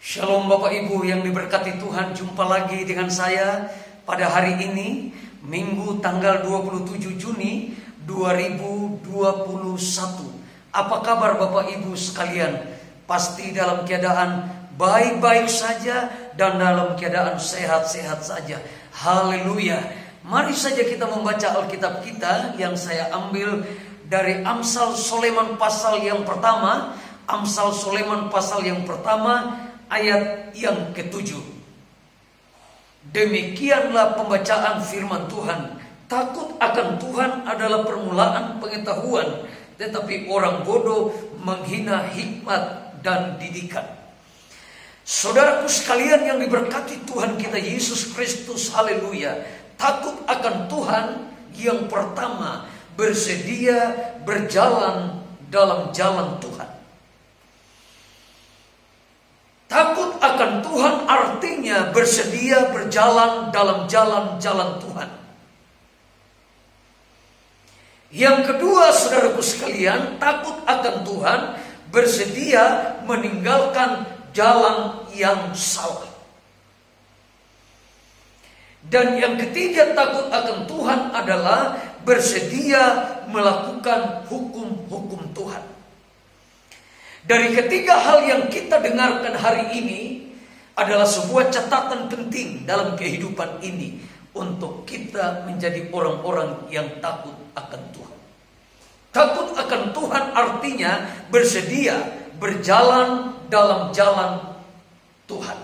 Shalom Bapak Ibu yang diberkati Tuhan, jumpa lagi dengan saya pada hari ini, Minggu tanggal 27 Juni 2021. Apa kabar Bapak Ibu sekalian? Pasti dalam keadaan baik-baik saja dan dalam keadaan sehat-sehat saja. Haleluya. Mari saja kita membaca Alkitab kita yang saya ambil dari Amsal Soleman pasal yang pertama. Amsal Soleman pasal yang pertama ayat yang ke-7. Demikianlah pembacaan firman Tuhan. Takut akan Tuhan adalah permulaan pengetahuan, tetapi orang bodoh menghina hikmat dan didikan. Saudaraku sekalian yang diberkati Tuhan kita Yesus Kristus, haleluya. Takut akan Tuhan yang pertama bersedia berjalan dalam jalan Tuhan. Takut akan Tuhan artinya bersedia berjalan dalam jalan-jalan Tuhan. Yang kedua, saudaraku sekalian, takut akan Tuhan bersedia meninggalkan jalan yang salah. Dan yang ketiga, takut akan Tuhan adalah bersedia melakukan hukum-hukum Tuhan. Dari ketiga hal yang kita dengarkan hari ini adalah sebuah catatan penting dalam kehidupan ini untuk kita menjadi orang-orang yang takut akan Tuhan. Takut akan Tuhan artinya bersedia berjalan dalam jalan Tuhan.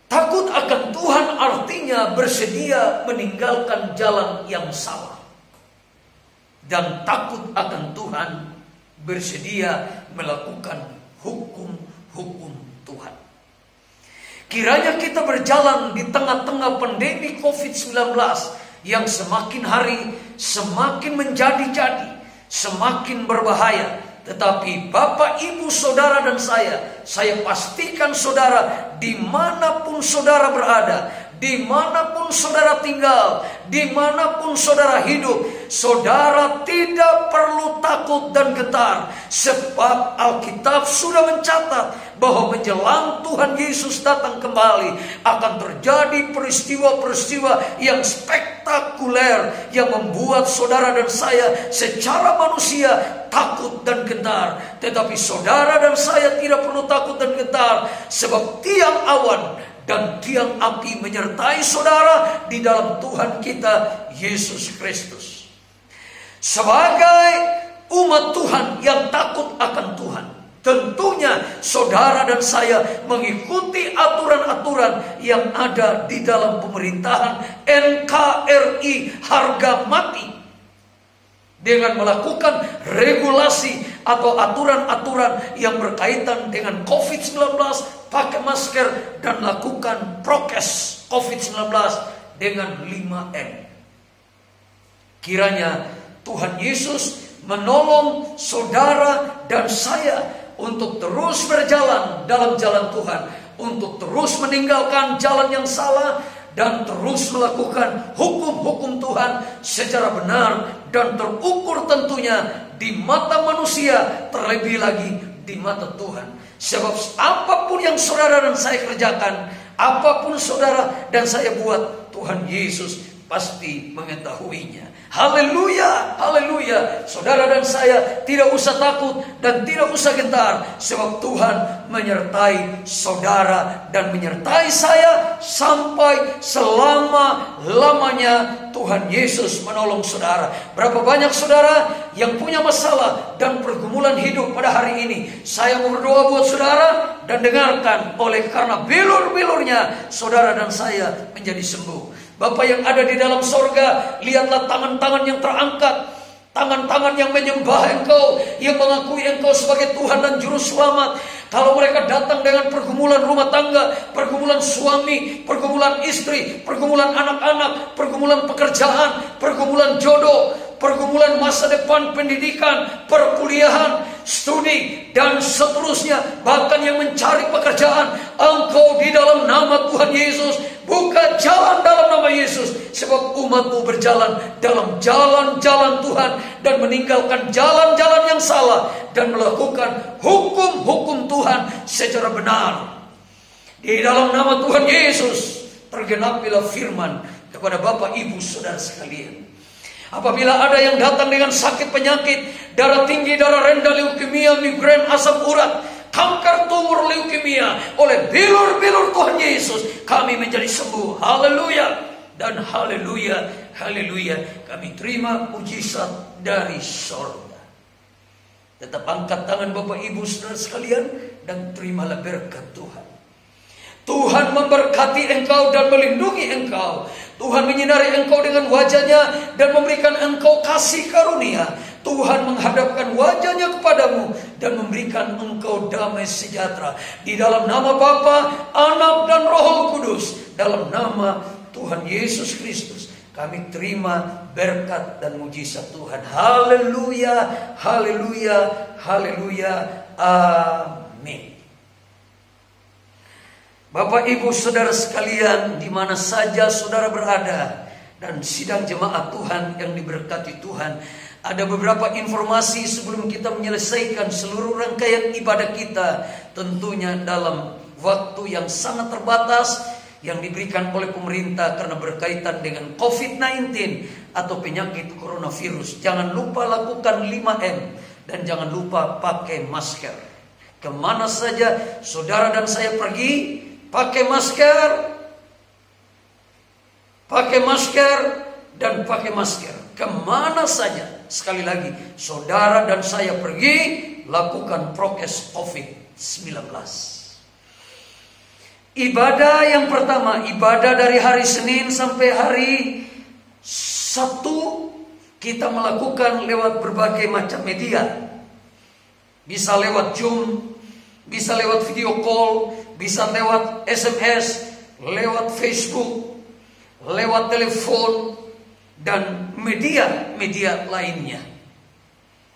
Takut akan Tuhan artinya bersedia meninggalkan jalan yang salah. Dan takut akan Tuhan bersedia melakukan hukum-hukum Tuhan. Kiranya kita berjalan di tengah-tengah pandemi COVID-19 yang semakin hari semakin menjadi-jadi, semakin berbahaya. Tetapi Bapak, Ibu, Saudara dan saya pastikan saudara, dimanapun saudara berada, dimanapun saudara tinggal, dimanapun saudara hidup, saudara tidak perlu takut dan getar. Sebab Alkitab sudah mencatat bahwa menjelang Tuhan Yesus datang kembali akan terjadi peristiwa-peristiwa yang spektakuler yang membuat saudara dan saya secara manusia takut dan gentar. Tetapi saudara dan saya tidak perlu takut dan gentar, sebab tiang awan dan tiang api menyertai saudara di dalam Tuhan kita Yesus Kristus. Sebagai umat Tuhan yang takut akan Tuhan, tentunya saudara dan saya mengikuti aturan-aturan yang ada di dalam pemerintahan NKRI harga mati, dengan melakukan regulasi atau aturan-aturan yang berkaitan dengan COVID-19, pakai masker dan lakukan prokes COVID-19 dengan 5M. Kiranya Tuhan Yesus menolong saudara dan saya untuk terus berjalan dalam jalan Tuhan, untuk terus meninggalkan jalan yang salah dan terus melakukan hukum-hukum Tuhan secara benar dan terukur tentunya di mata manusia, terlebih lagi di mata Tuhan. Sebab apapun yang saudara dan saya kerjakan, apapun saudara dan saya buat, Tuhan Yesus pasti mengetahuinya. Haleluya, haleluya. Saudara dan saya tidak usah takut dan tidak usah gentar, sebab Tuhan menyertai saudara dan menyertai saya sampai selama-lamanya. Tuhan Yesus menolong saudara. Berapa banyak saudara yang punya masalah dan pergumulan hidup pada hari ini. Saya mau berdoa buat saudara dan dengarkan, oleh karena bilur-bilurnya saudara dan saya menjadi sembuh. Bapa yang ada di dalam sorga, lihatlah tangan-tangan yang terangkat, tangan-tangan yang menyembah Engkau, yang mengakui Engkau sebagai Tuhan dan Juru Selamat. Kalau mereka datang dengan pergumulan rumah tangga, pergumulan suami, pergumulan istri, pergumulan anak-anak, pergumulan pekerjaan, pergumulan jodoh, pergumulan masa depan pendidikan, perkuliahan, studi, dan seterusnya, bahkan yang mencari pekerjaan, Engkau di dalam nama Tuhan Yesus buka jalan dalam nama Yesus. Sebab umat-Mu berjalan dalam jalan-jalan Tuhan dan meninggalkan jalan-jalan yang salah dan melakukan hukum-hukum Tuhan secara benar. Di dalam nama Tuhan Yesus, tergenapilah firman kepada Bapak Ibu Saudara sekalian. Apabila ada yang datang dengan sakit penyakit, darah tinggi, darah rendah, leukemia, migrain, asam urat, kanker, tumor, leukemia, oleh bilur-bilur Tuhan Yesus, kami menjadi sembuh. Haleluya. Dan haleluya, haleluya, kami terima mujizat dari sorga. Tetap angkat tangan Bapak Ibu Saudara sekalian dan terimalah berkat Tuhan. Tuhan memberkati engkau dan melindungi engkau. Tuhan menyinari engkau dengan wajahnya dan memberikan engkau kasih karunia. Tuhan menghadapkan wajahnya kepadamu dan memberikan engkau damai sejahtera. Di dalam nama Bapa, Anak dan Roh Kudus, dalam nama Tuhan Yesus Kristus, kami terima berkat dan mujizat Tuhan. Haleluya, haleluya, haleluya, amin. Bapak Ibu Saudara sekalian, di mana saja saudara berada, dan sidang jemaat Tuhan yang diberkati Tuhan, ada beberapa informasi sebelum kita menyelesaikan seluruh rangkaian ibadah kita, tentunya dalam waktu yang sangat terbatas yang diberikan oleh pemerintah karena berkaitan dengan COVID-19 atau penyakit coronavirus. Jangan lupa lakukan 5M dan jangan lupa pakai masker. Kemana saja saudara dan saya pergi, pakai masker dan pakai masker. Kemana saja, sekali lagi, saudara dan saya pergi, lakukan prokes COVID-19. Ibadah yang pertama, ibadah dari hari Senin sampai hari Sabtu, kita melakukan lewat berbagai macam media. Bisa lewat Zoom, bisa lewat video call, bisa lewat SMS, lewat Facebook, lewat telepon, dan media-media lainnya.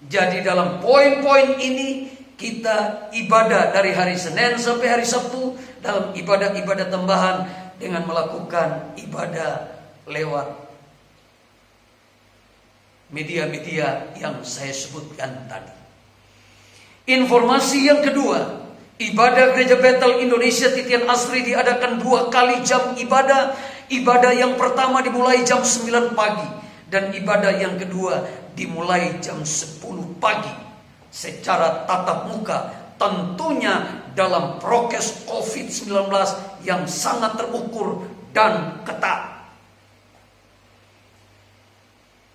Jadi dalam poin-poin ini kita ibadah dari hari Senin sampai hari Sabtu dalam ibadah-ibadah tambahan dengan melakukan ibadah lewat media-media yang saya sebutkan tadi. Informasi yang kedua, ibadah Gereja Bethel Indonesia Titian Asri diadakan 2 kali jam ibadah. Ibadah yang pertama dimulai jam 9 pagi dan ibadah yang kedua dimulai jam 10 pagi secara tatap muka, tentunya dalam prokes COVID-19 yang sangat terukur dan ketat.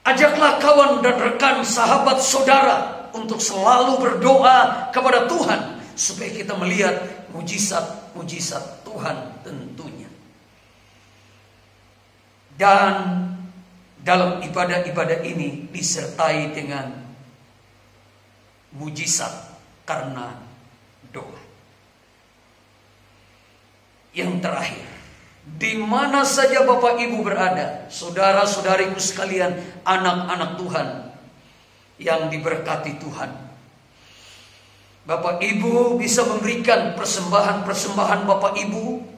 Ajaklah kawan dan rekan, sahabat, saudara untuk selalu berdoa kepada Tuhan supaya kita melihat mujizat-mujizat Tuhan tentunya. Dan dalam ibadah-ibadah ini disertai dengan mujizat karena doa. Yang terakhir, di mana saja Bapak Ibu berada, saudara-saudariku sekalian, anak-anak Tuhan yang diberkati Tuhan, Bapak Ibu bisa memberikan persembahan-persembahan Bapak Ibu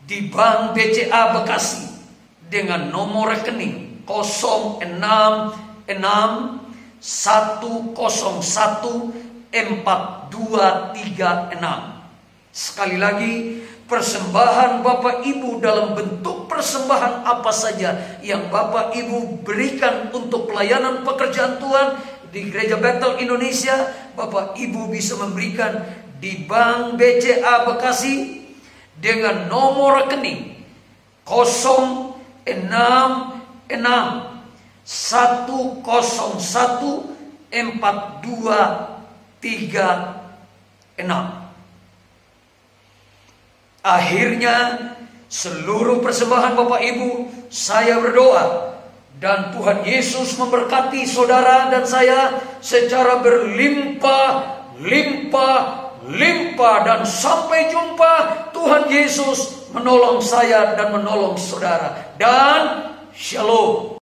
di Bank BCA Bekasi dengan nomor rekening 066-101-4236. Sekali lagi, persembahan Bapak Ibu dalam bentuk persembahan apa saja yang Bapak Ibu berikan untuk pelayanan pekerjaan Tuhan di Gereja Bethel Indonesia, Bapak Ibu bisa memberikan di Bank BCA Bekasi dengan nomor rekening 066-101-4236. Akhirnya seluruh persembahan Bapak Ibu saya berdoa dan Tuhan Yesus memberkati saudara dan saya secara berlimpah dan sampai jumpa. Tuhan Yesus menolong saya dan menolong saudara, dan shalom.